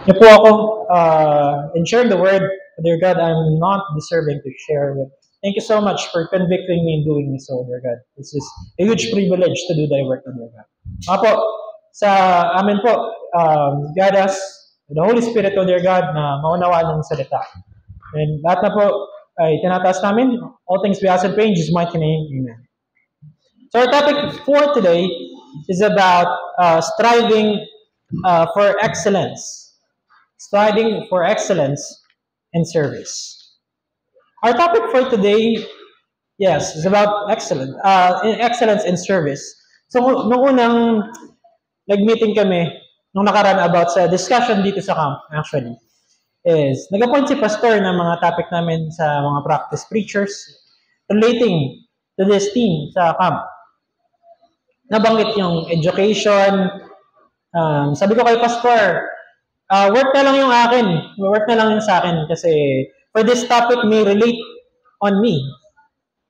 Niyo po ako, in sharing the word, dear God, I'm not deserving to share it. Thank you so much for convicting me in doing this, so, dear God. This is a huge privilege to do thy work, dear God. Apo, sa amin po, guide us, the Holy Spirit, O dear God, na maunawaan ng salita. And lahat na po ay tinataas namin. All things we ask and pray in Jesus' mighty name. Amen. So our topic for today is about striving for excellence. Striving for excellence in service. Our topic for today, yes, is about excellence in service. So, nung unang nag-meeting kami, nung nakaraan about sa discussion dito sa camp, actually, is nag-appoint si pastor ng mga topic namin sa mga practice preachers relating to this theme sa camp. Nabanggit yung education. Sabi ko kay pastor, work na lang yung akin. Work na lang yung sa akin kasi for this topic may relate on me.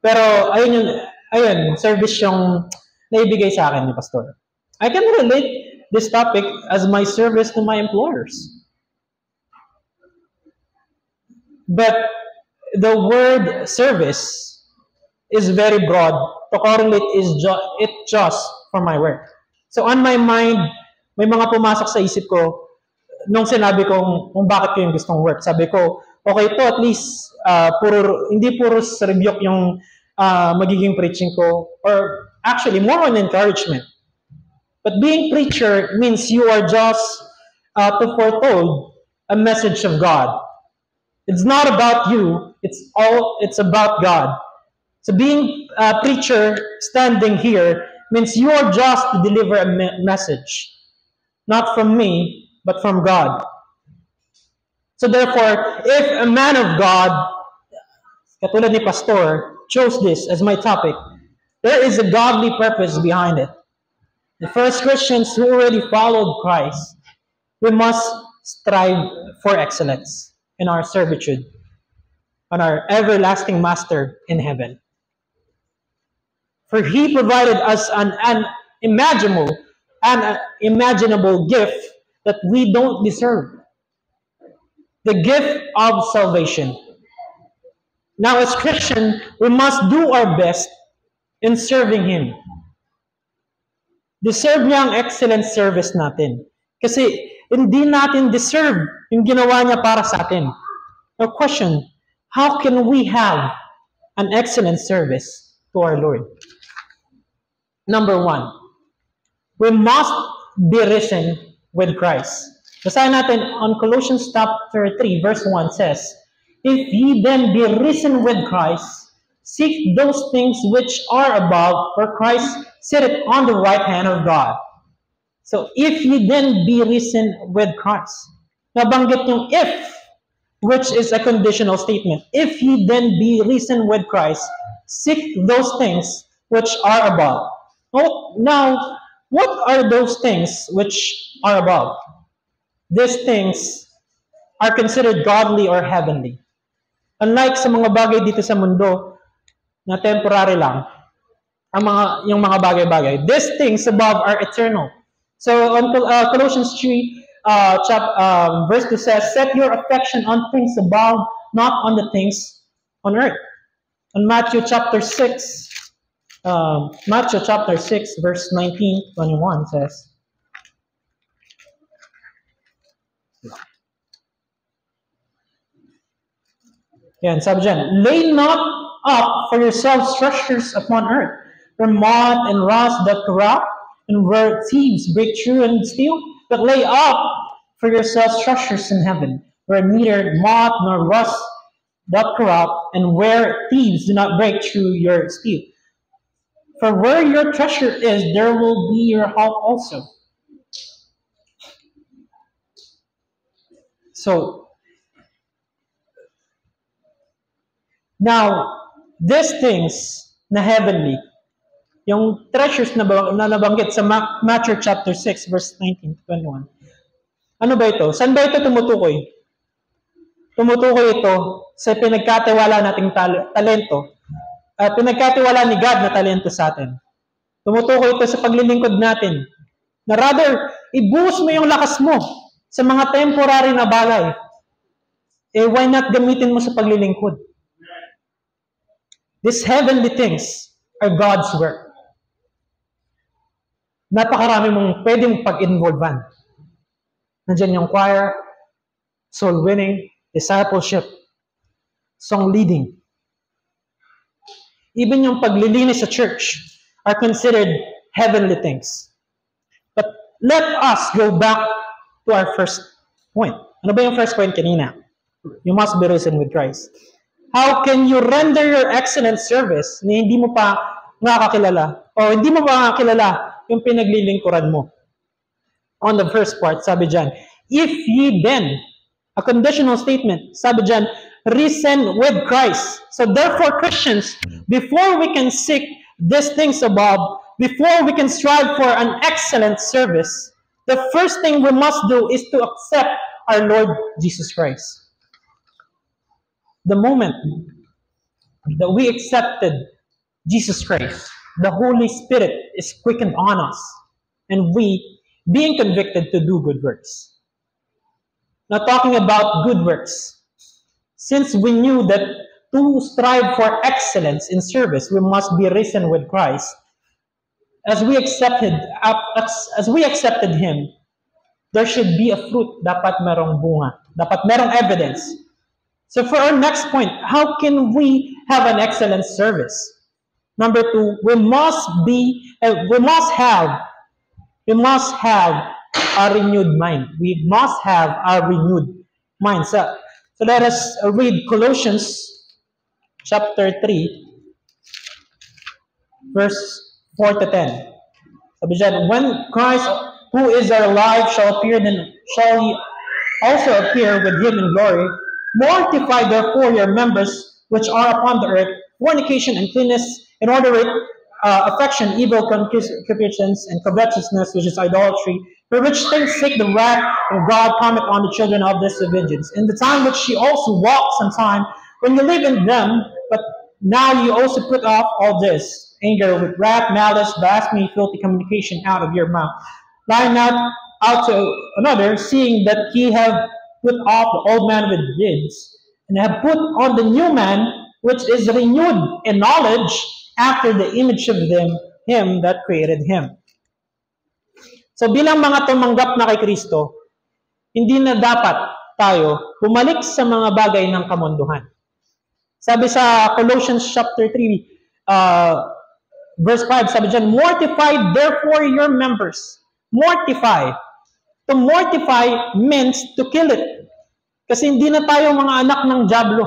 Pero ayun, service yung naibigay sa akin ni pastor. I can relate this topic as my service to my employers. But the word service is very broad. To correlate it just for my work. So on my mind, may mga pumasok sa isip ko nung sinabi kong kung bakit ko yung gustong work. Sabi ko, okay po, at least hindi puro rebuke yung magiging preaching ko, or actually more on encouragement. But being preacher means you are just to foretold a message of God. It's not about you, it's about God. So being a preacher standing here means you are just to deliver a message, not from me, but from God. So therefore, if a man of God, katulad ni Pastor, chose this as my topic, there is a godly purpose behind it. The first Christians who already followed Christ, we must strive for excellence in our servitude on our everlasting Master in heaven. For He provided us an unimaginable gift that we don't deserve. The gift of salvation. Now as Christian, we must do our best in serving Him. Deserve niya ang excellent service natin. Kasi hindi natin deserve yung ginawa niya para sa atin. Now question, how can we have an excellent service to our Lord? Number one, we must be risen with Christ. Basahin natin on Colossians chapter 3, verse 1 says, if ye then be risen with Christ, seek those things which are above, where Christ sitteth on the right hand of God. So, if ye then be risen with Christ. Nabanggit yung if, which is a conditional statement. If ye then be risen with Christ, seek those things which are above. Now, what are those things which are above? These things are considered godly or heavenly. Unlike sa mga bagay dito sa mundo na temporary lang, yung mga bagay-bagay, these things above are eternal. So on Colossians 3, verse 2 says, set your affection on things above, not on the things on earth. On Matthew chapter 6, verse 19-21 says, yan, sabi dyan, lay not up for yourselves treasures upon earth, where moth and rust doth corrupt, and where thieves break through and steal, but lay up for yourselves treasures in heaven, where neither moth nor rust doth corrupt, and where thieves do not break through your steal. For where your treasure is, there will be your heart also. So, now, these things na heavenly, yung treasures na nabanggit sa Matthew chapter 6, verse 19-21. Ano ba ito? Saan ba ito tumutukoy? Tumutukoy ito sa pinagkatiwala nating talento. Pinagkatiwala ni God na talento sa atin. Tumutukoy ito sa paglilingkod natin. Na rather, ibuhos mo yung lakas mo sa mga temporary na bagay, why not gamitin mo sa paglilingkod? These heavenly things are God's work. Napakarami mong pwedeng pag-involvean. Nandiyan yung choir, soul winning, discipleship, song leading. Even yung paglilinis sa church are considered heavenly things. But let us go back to our first point. Ano ba yung first point kanina? You must be risen with Christ. How can you render your excellent service na hindi mo pa nakakilala o hindi mo pa nakakilala yung pinaglilingkuran mo? On the first part, sabi dyan, if ye then, a conditional statement, sabi dyan, risen with Christ. So therefore, Christians, before we can seek these things above, before we can strive for an excellent service, the first thing we must do is to accept our Lord Jesus Christ. The moment that we accepted Jesus Christ, the Holy Spirit is quickened on us, and we, being convicted to do good works. Now talking about good works, since we knew that to strive for excellence in service, we must be risen with Christ. As we accepted Him, there should be a fruit. Dapat merong bunga. Dapat merong evidence. So for our next point, how can we have an excellent service? Number 2, we must have a renewed mind. We must have a renewed mind. So let us read Colossians chapter 3, verse 4 to 10. Sabi dyan, when Christ, who is our life, shall appear, then shall he also appear with him in glory. Mortify therefore your members which are upon the earth, fornication, uncleanness, inordinate affection, evil concupiscence, and covetousness, which is idolatry, for which things sake the wrath of God cometh on the children of disobedience. In the time which ye also walked sometime, when you live in them, but now you also put off all this, anger with wrath, malice, blasphemy, filthy communication out of your mouth. Lie not out to another, seeing that ye have put off the old man with deeds, and have put on the new man, which is renewed in knowledge after the image of him that created him. So bilang mga tumanggap na kay Kristo, hindi na dapat tayo bumalik sa mga bagay ng kamunduhan. Sabi sa Colossians chapter 3, verse 5, sabi dyan, mortify therefore your members. Mortify. To mortify means to kill it. Kasi hindi na tayo mga anak ng dyablo.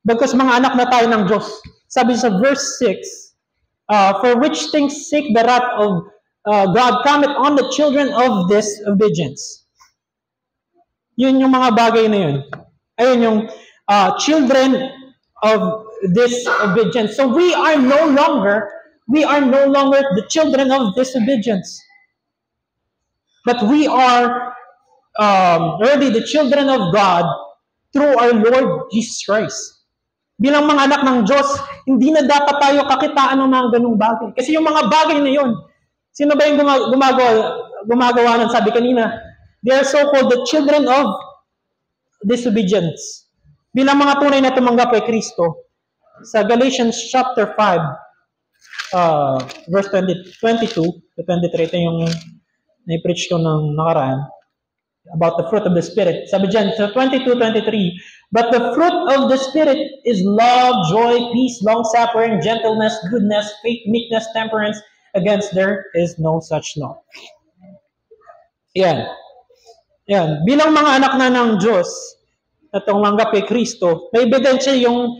Because mga anak na tayo ng Diyos. Sabi sa verse 6, for which things sake the wrath of God cometh on the children of disobedience. Yun yung mga bagay na yun. Ayun yung children of disobedience. So we are no longer the children of disobedience. But we are already the children of God through our Lord Jesus Christ. Bilang mga anak ng Diyos, hindi na dapat tayo kakitaan ng mga ganung bagay. Kasi yung mga bagay na yun, sino ba yung gumagawa ng sabi kanina? They are so-called the children of disobedience. Bilang mga tunay na tumanggap kay Kristo, sa Galatians chapter 5, verse 22 to 23, ito yung na-preach ko ng nakaraan, about the fruit of the Spirit. Sabi dyan, sa 22-23, but the fruit of the Spirit is love, joy, peace, long-suffering, gentleness, goodness, faith, meekness, temperance. Against there is no such law. Yan. Bilang mga anak na ng Diyos, na tumanggap kay Kristo, may ebidensya yung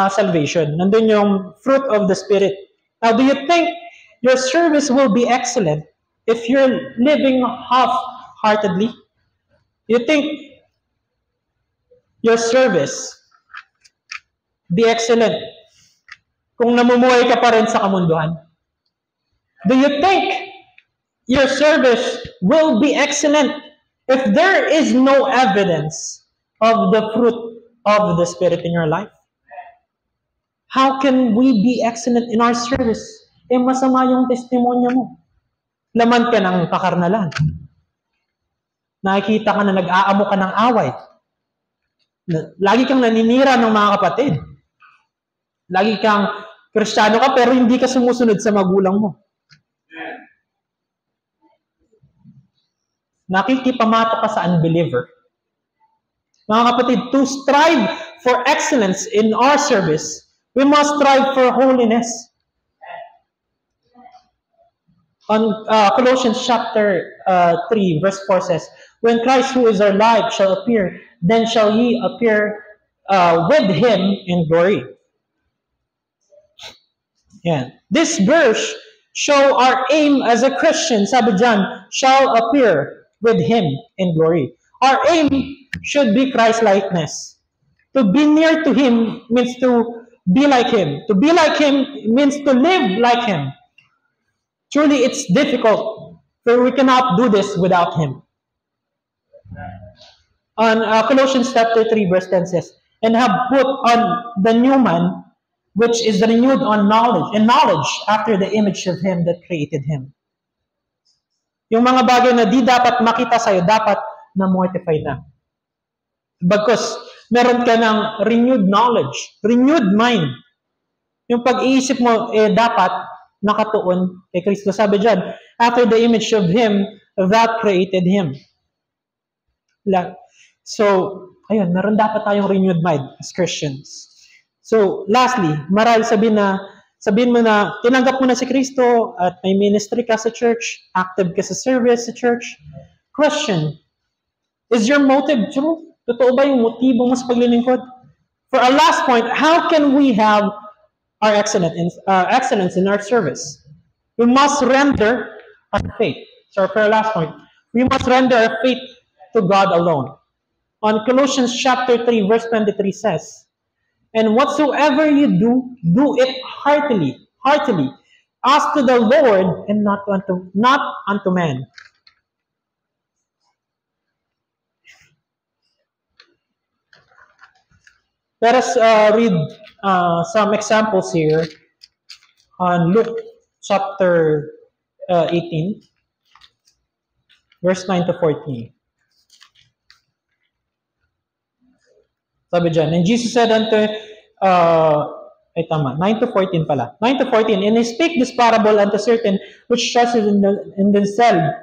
salvation. Nandun yung fruit of the Spirit. Now, do you think your service will be excellent if you're living half-heartedly? You think your service be excellent kung namumuhay ka pa rin sa kamunduhan? Do you think your service will be excellent if there is no evidence of the fruit of the Spirit in your life? How can we be excellent in our service? Masama yung testimonya mo. Laman ka ng kakarnalan. Nakikita ka na nag-aamo ka ng away. Lagi kang naninira ng mga kapatid. Lagi kang Kristiyano ka pero hindi ka sumusunod sa magulang mo. Nakikipamato ka sa unbeliever. Mga kapatid, to strive for excellence in our service, we must strive for holiness. On Colossians chapter 3, verse 4 says, "When Christ, who is our life, shall appear, then shall ye appear with Him in glory." Yeah. This verse show our aim as a Christian, sabi dyan, shall appear with Him in glory. Our aim should be Christ-likeness. To be near to Him means to be like Him. To be like Him means to live like Him. Truly, it's difficult, for we cannot do this without Him. On Colossians chapter 3, verse 10 says, "And have put on the new man, which is renewed on knowledge, and knowledge after the image of Him that created him." Yung mga bagay na di dapat makita sa'yo, dapat na-mortify na. Because meron ka ng renewed knowledge, renewed mind. Yung pag-iisip mo, dapat nakatuon kay Kristo. Sabi dyan, after the image of Him that created Him. So, ayun, meron dapat tayong renewed mind as Christians. So, lastly, marahil sabihin mo na tinanggap mo na si Kristo at may ministry ka sa church, active ka sa service sa church. Question, is your motive true? Totoo ba yung motibo mo sa paglilingkod? For our last point, how can we have our excellence in our service? We must render our faith. So for our last point, we must render our faith to God alone. On Colossians chapter 3, verse 23 says, "And whatsoever you do, do it heartily, as to the Lord and not unto man." Let us read some examples here on Luke chapter 18, verse 9 to 14. Sabi dyan, "And Jesus said unto," 9 to 14 pala. 9 to 14, "And He spake this parable unto certain which trusted in themselves,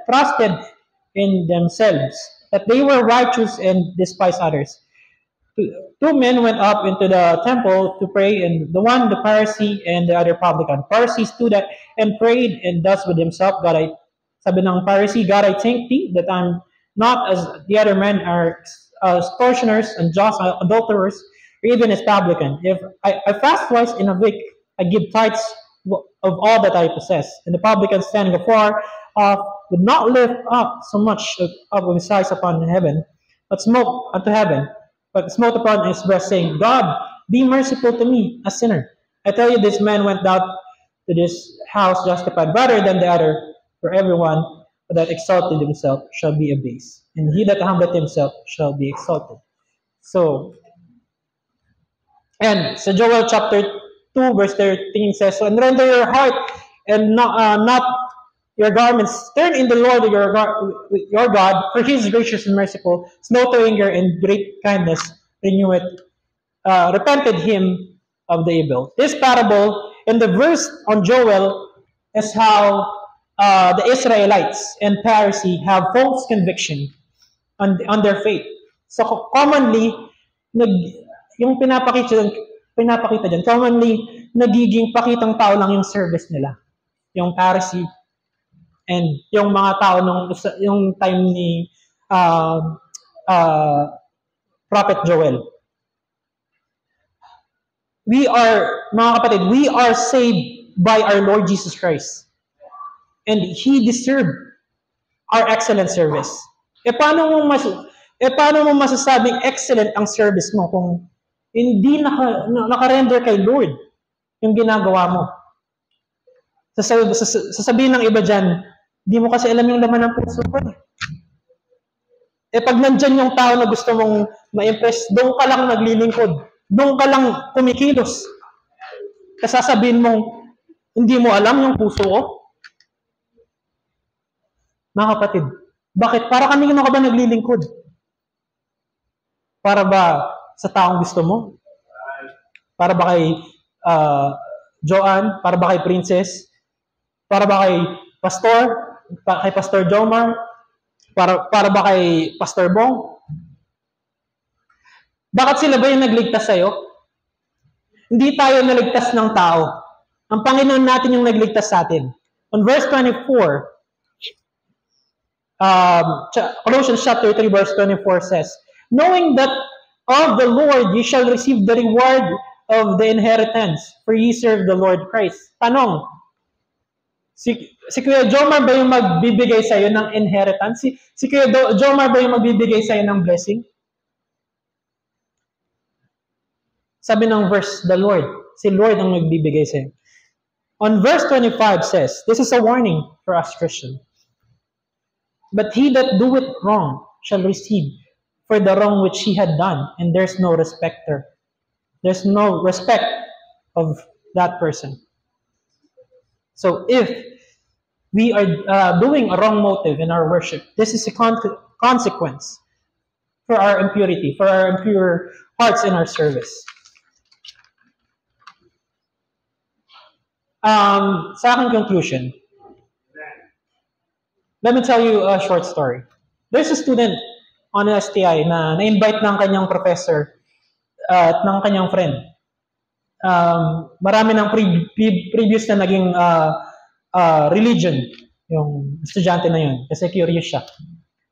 that they were righteous and despised others. Two men went up into the temple to pray, and the one the Pharisee and the other publican. Pharisee stood up and prayed, and thus with himself, sabi ng Pharisee, "God, I thank Thee that I'm not as the other men are extortioners and adulterers, or even as publican. If I fast twice in a week, I give tithes of all that I possess." And the publican, standing afar off, would not lift up so much of his eyes upon heaven, but smote upon his breast, saying, "God, be merciful to me, a sinner. I tell you, this man went down to this house justified rather than the other. For everyone that exalted himself shall be abased, and he that humbleth himself shall be exalted." So, and so Joel chapter 2, verse 13 says, "And render your heart and not your garments. Turn in the Lord your God, for He is gracious and merciful, slow to anger and great kindness, repented Him of the evil." This parable in the verse on Joel is how the Israelites and Pharisee have false conviction on their faith. So commonly, yung pinapakita dyan, commonly, nagiging pakitang tao lang yung service nila. Yung Pharisee, and yung mga tao yung time ni Prophet Joel. Mga kapatid, we are saved by our Lord Jesus Christ. And He deserved our excellent service. Paano mo masasabing excellent ang service mo kung hindi nakarender kay Lord yung ginagawa mo? Sasabihin ng iba dyan, di mo kasi alam yung laman ng puso ko. Pag nandyan yung tao na gusto mong ma-impress, doon ka lang naglilingkod. Doon ka lang kumikilos. Kasasabihin mong, hindi mo alam yung puso ko. Mga kapatid, Bakit? Para kanino ka ba naglilingkod? Para ba sa taong gusto mo? Para ba kay Joanne? Para ba kay Princess? Para ba kay Pastor? Kay Pastor Jomar? Para ba kay Pastor Bong? Bakit sila ba yung nagligtas sa'yo? Hindi tayo naligtas ng tao. Ang Panginoon natin yung nagligtas sa atin. On verse 24, Colossians chapter 3 verse 24 says, knowing that of the Lord ye shall receive the reward of the inheritance, for ye serve the Lord Christ. Tanong, si Kuya Jomar ba yung magbibigay sa'yo ng inheritance? Si Kuya Jomar ba yung magbibigay sa'yo ng blessing? Sabi ng verse, the Lord. Si Lord ang magbibigay sa'yo. On verse 25 says, this is a warning for us Christians. But he that doeth wrong shall receive for the wrong which he had done, and there's no respecter. There's no respect of that person. So if we are doing a wrong motive in our worship, this is a consequence for our impurity, for our impure hearts in our service. Sa aking conclusion, let me tell you a short story. There's a student on STI na na-invite ng kanyang professor at ng kanyang friend. Marami ng previous na naging religion yung estudyante na yun kasi curious siya.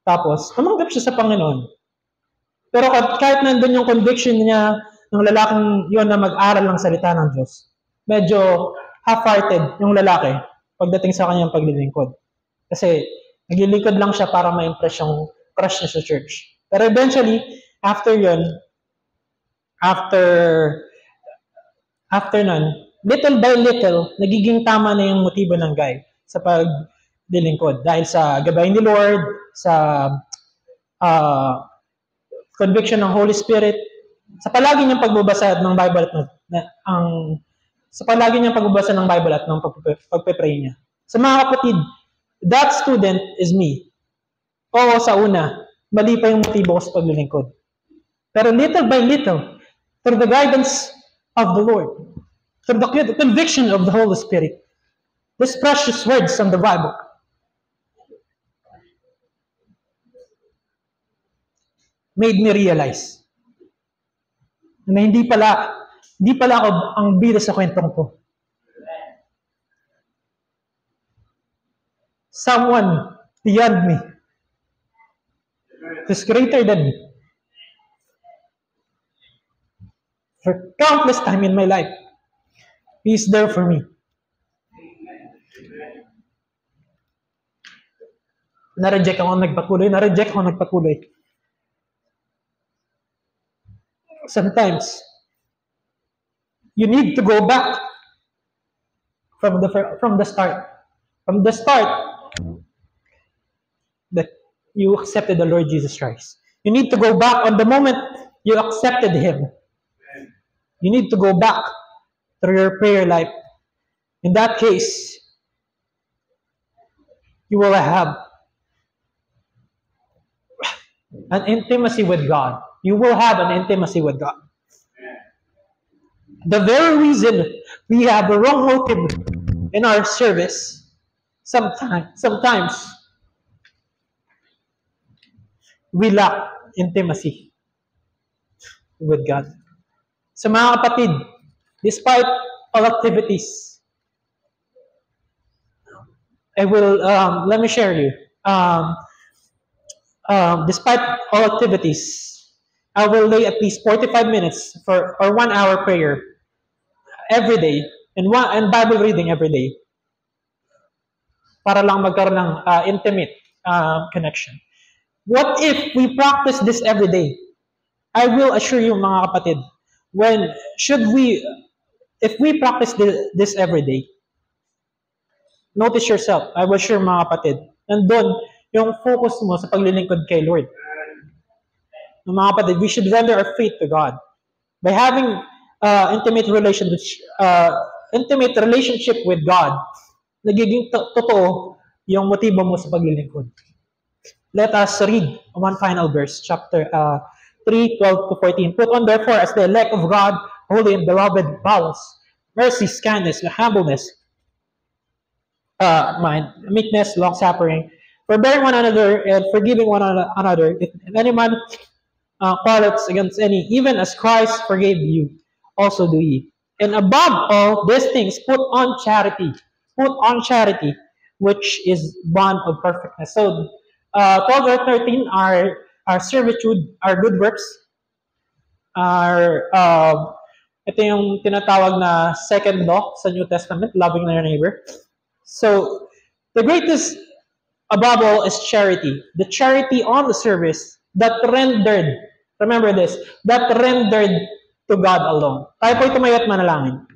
Tapos, tumanggap siya sa Panginoon. Pero kahit nandun yung conviction niya ng lalaking yun na mag-aral ng salita ng Diyos, medyo half-hearted yung lalaki pagdating sa kanyang paglilingkod. Kasi naglilingkod lang siya para ma-impress yung crush niya sa church. Pero eventually, after yun, after nun, little by little, nagiging tama na yung motibo ng guy sa paglilingkod. Dahil sa gabay ni Lord, sa conviction ng Holy Spirit, sa palagi niyang pagbabasa ng Bible at ng pagpe-pray niya. Sa mga kapatid, that student is me. Oo, sa una, mali pa yung motibo ko sa paglilingkod. Pero little by little, through the guidance of the Lord, through the conviction of the Holy Spirit, these precious words from the Bible, made me realize na hindi pala ako ang bida sa kwentong ko. Someone beyond me, who's greater than me, for countless time in my life, He is there for me. Na-reject ako nagpatuloy. Sometimes, you need to go back from the start. From the start, that you accepted the Lord Jesus Christ. You need to go back on the moment you accepted Him. You need to go back through your prayer life. In that case, you will have an intimacy with God. You will have an intimacy with God. The very reason we have a wrong motive in our service, sometimes we lack intimacy with God. Sa mga kapatid, despite all activities, let me share you. Despite all activities, I will lay at least 45 minutes or 1 hour prayer every day and Bible reading every day para lang magkaroon ng intimate connection. What if we practice this every day? I will assure you, mga kapatid, if we practice this every day, notice yourself, I will assure mga kapatid, nandun yung focus mo sa paglilingkod kay Lord. Mga kapatid, we should render our faith to God. By having intimate relationship with God, nagiging totoo yung motibo mo sa paglilingkod. Let us read one final verse, chapter 3, 12 to 14. Put on therefore as the elect of God, holy and beloved, bowels, mercy, kindness, humbleness, mind, meekness, long suffering, forbearing one another and forgiving one another. If any man quarrels against any, even as Christ forgave you, also do ye. And above all these things, put on charity. Put on charity, which is bond of perfectness. So, 12 or 13 are servitude, are good works, are ito yung tinatawag na second law sa New Testament, loving your neighbor. So, the greatest above all is charity. The charity on the service that rendered, remember this, that rendered to God alone. Tayo po'y tumayo at manalangin.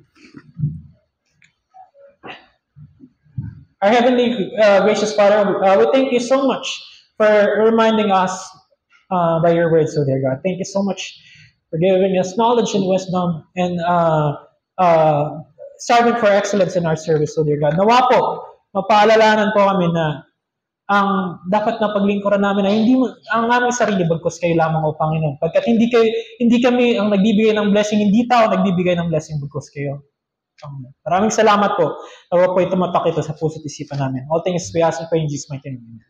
Our Heavenly Gracious Father, we thank you so much for reminding us by your words, so dear God. Thank you so much for giving us knowledge and wisdom and striving for excellence in our service, so dear God. Nawa po, mapaalalanan po kami na ang dapat na paglingkuran namin ay hindi ang aming sarili bagkus kayo lamang o Panginoon. Pagkat hindi kami ang nagbibigay ng blessing, hindi tao nagbibigay ng blessing bagkus kayo. Maraming salamat po. Nawa po ito matak ito sa puso't isipan namin. All things we ask and pray in Jesus' mighty name.